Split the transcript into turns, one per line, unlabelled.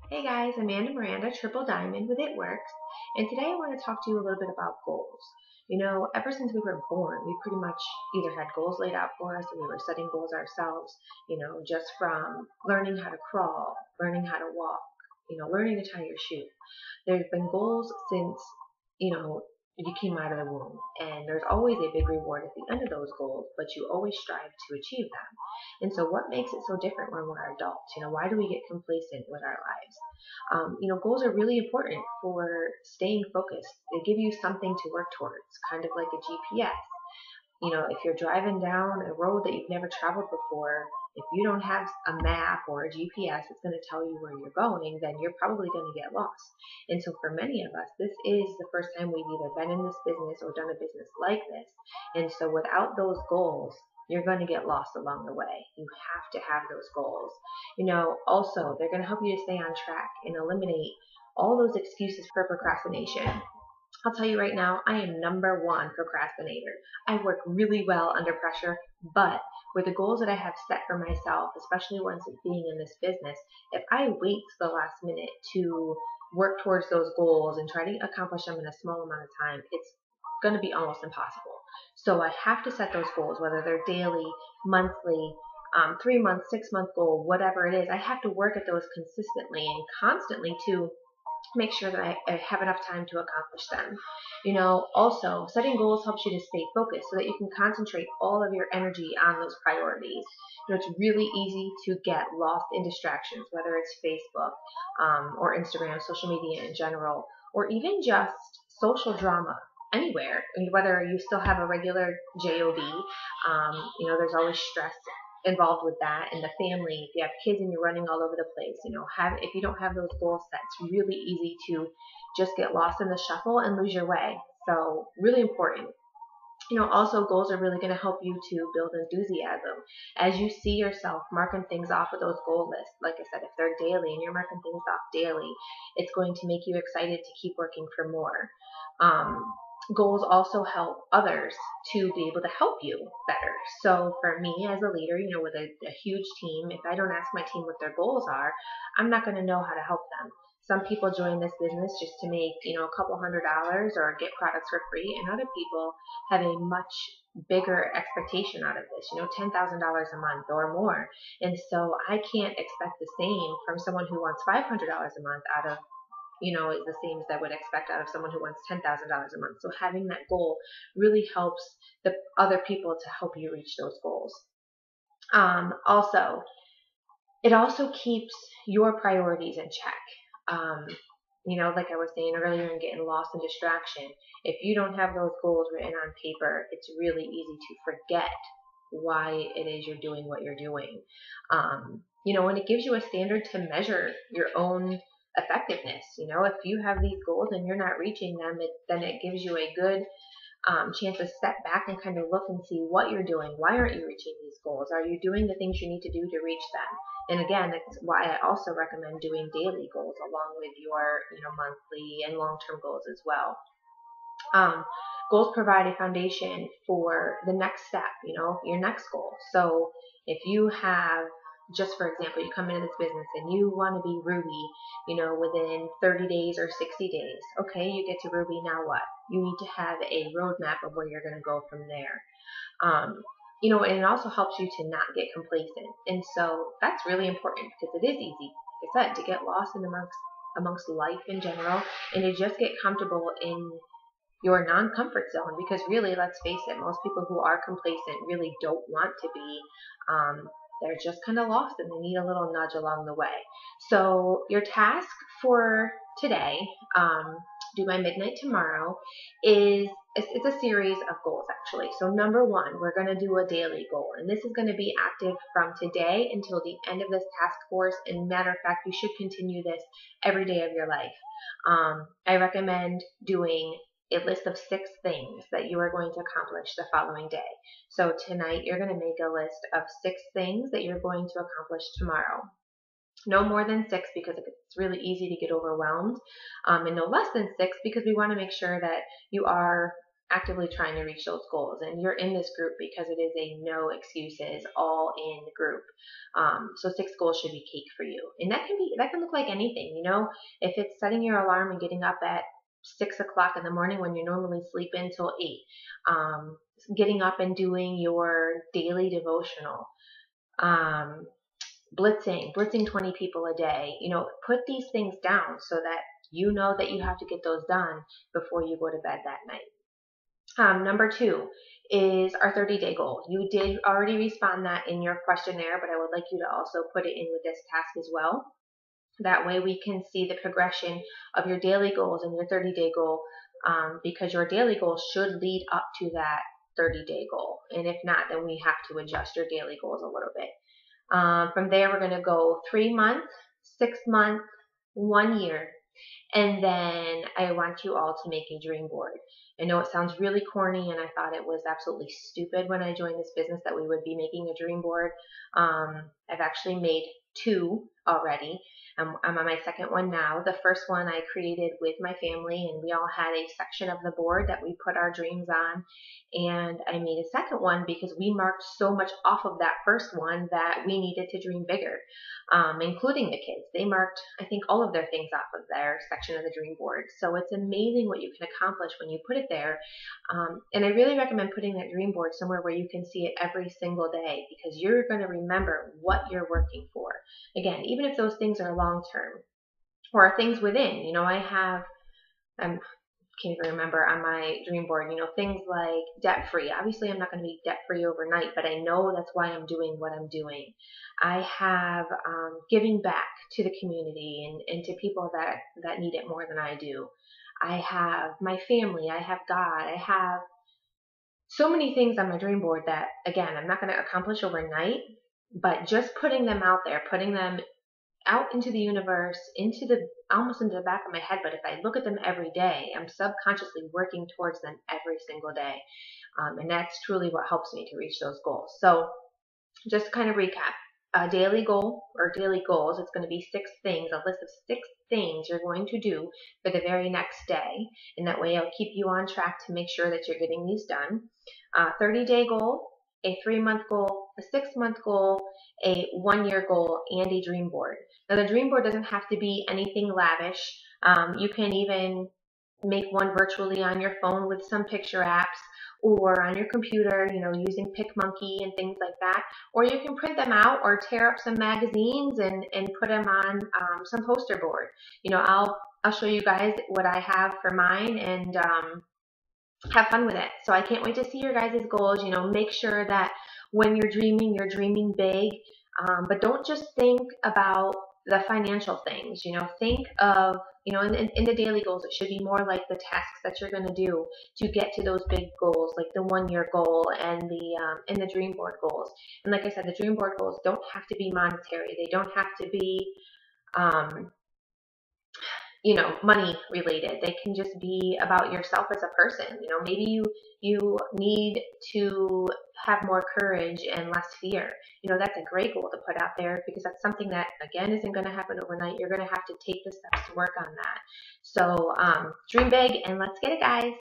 Hey guys, Amanda Miranda, Triple Diamond with It Works, and today I want to talk to you a little bit about goals. Ever since we were born, we pretty much either had goals laid out for us or we were setting goals ourselves, just from learning how to crawl, learning how to walk, learning to tie your shoe. There's been goals since, you know, you came out of the womb, and there's always a big reward at the end of those goals, but you always strive to achieve them. And so what makes it so different when we're adults? Why do we get complacent with our lives? Goals are really important for staying focused. They give you something to work towards, kind of like a GPS. If you're driving down a road that you've never traveled before, if you don't have a map or a GPS that's going to tell you where you're going, then you're probably going to get lost. And so for many of us, this is the first time we've either been in this business or done a business like this. And so without those goals, you're going to get lost along the way. You have to have those goals. Also, they're going to help you to stay on track and eliminate all those excuses for procrastination. I'll tell you right now, I am number one procrastinator. I work really well under pressure, but with the goals that I have set for myself, especially once being in this business, if I wait to the last minute to work towards those goals and try to accomplish them in a small amount of time, it's going to be almost impossible. So I have to set those goals, whether they're daily, monthly, 3 month, 6 month goal, whatever it is. I have to work at those consistently and constantly to make sure that I have enough time to accomplish them. Also, setting goals helps you to stay focused so that you can concentrate all of your energy on those priorities. It's really easy to get lost in distractions, whether it's Facebook or Instagram, social media in general, or even just social drama anywhere. Whether you still have a regular job, there's always stress involved with that, and the family. If you have kids and you're running all over the place, if you don't have those goals set, it's really easy to just get lost in the shuffle and lose your way. So really important. Also goals are really going to help you to build enthusiasm. As you see yourself marking things off of those goal lists, like I said, if they're daily and you're marking things off daily, it's going to make you excited to keep working for more. Goals also help others to be able to help you better. So for me as a leader, with a huge team, if I don't ask my team what their goals are, I'm not going to know how to help them. Some people join this business just to make, a couple $100s or get products for free, and other people have a much bigger expectation out of this, $10,000 a month or more. And so I can't expect the same from someone who wants $500 a month out of, is the same as I would expect out of someone who wants $10,000 a month. So having that goal really helps the other people to help you reach those goals. Also, it also keeps your priorities in check. Like I was saying earlier, and getting lost in distraction. If you don't have those goals written on paper, it's really easy to forget why it is you're doing what you're doing. And it gives you a standard to measure your own effectiveness. If you have these goals and you're not reaching them, then it gives you a good chance to step back and kind of look and see what you're doing. Why aren't you reaching these goals? Are you doing the things you need to do to reach them? And again, that's why I also recommend doing daily goals along with your, monthly and long-term goals as well. Goals provide a foundation for the next step, your next goal. So if you have, just for example, you come into this business and you want to be Ruby, within 30 days or 60 days. Okay, you get to Ruby, now what? You need to have a roadmap of where you're going to go from there. And it also helps you to not get complacent. And so that's really important because it is easy, like I said, to get lost in amongst life in general and to just get comfortable in your non-comfort zone, because really, let's face it, most people who are complacent really don't want to be. They're just kind of lost and they need a little nudge along the way. So your task for today, due by midnight tomorrow, is it's a series of goals actually. So number one, we're going to do a daily goal, and this is going to be active from today until the end of this task force. And matter of fact, you should continue this every day of your life. I recommend doing a list of 6 things that you are going to accomplish the following day. So tonight you're going to make a list of 6 things that you're going to accomplish tomorrow. No more than 6 because it's really easy to get overwhelmed, and no less than 6 because we want to make sure that you are actively trying to reach those goals. And you're in this group because it is a no excuses, all in group. So 6 goals should be cake for you. And that can look like anything, you know, if it's setting your alarm and getting up at 6 o'clock in the morning when you normally sleep until 8, getting up and doing your daily devotional, um, blitzing 20 people a day, you know, put these things down so that you know that you have to get those done before you go to bed that night. Number 2 is our 30-day goal. You did already respond that in your questionnaire, but I would like you to also put it in with this task as well. That way we can see the progression of your daily goals and your 30-day goal, because your daily goal should lead up to that 30-day goal. And if not, then we have to adjust your daily goals a little bit. From there, we're going to go 3 months, 6 months, 1 year, and then I want you all to make a dream board. I know it sounds really corny, and I thought it was absolutely stupid when I joined this business that we would be making a dream board. I've actually made 2 already. I'm on my second one now. The first one I created with my family, and we all had a section of the board that we put our dreams on. And I made a second one because we marked so much off of that first one that we needed to dream bigger, including the kids. They marked, I think, all of their things off of their section of the dream board. So it's amazing what you can accomplish when you put it there. And I really recommend putting that dream board somewhere where you can see it every single day, because you're going to remember what you're working for. Again, even if those things are long term or things within, you know, I'm can't even remember on my dream board, you know, things like debt free. Obviously, I'm not going to be debt free overnight, but I know that's why I'm doing what I'm doing. I have giving back to the community and to people that need it more than I do. I have my family. I have God. I have so many things on my dream board that, again, I'm not going to accomplish overnight, but just putting them out there, putting them out into the universe, almost into the back of my head, but if I look at them every day, I'm subconsciously working towards them every single day. And that's truly what helps me to reach those goals. So just to kind of recap, a daily goal or daily goals, it's going to be 6 things, a list of 6 things you're going to do for the very next day. And that way I'll keep you on track to make sure that you're getting these done. 30-day goal, a 3-month goal, a 6-month goal, a 1-year goal, and a dream board. Now the dream board doesn't have to be anything lavish. You can even make one virtually on your phone with some picture apps, or on your computer, you know, using PicMonkey and things like that. Or you can print them out or tear up some magazines and put them on some poster board. You know, I'll show you guys what I have for mine, and have fun with it. So I can't wait to see your guys' goals. You know, make sure that when you're dreaming big, but don't just think about the financial things. You know, think of, you know, in the daily goals, it should be more like the tasks that you're going to do to get to those big goals, like the 1-year goal and the dream board goals. And like I said, the dream board goals don't have to be monetary. They don't have to be, you know, money related. They can just be about yourself as a person. You know, maybe you need to have more courage and less fear. You know, that's a great goal to put out there, because that's something that, again, isn't going to happen overnight. You're going to have to take the steps to work on that. So dream big and let's get it, guys.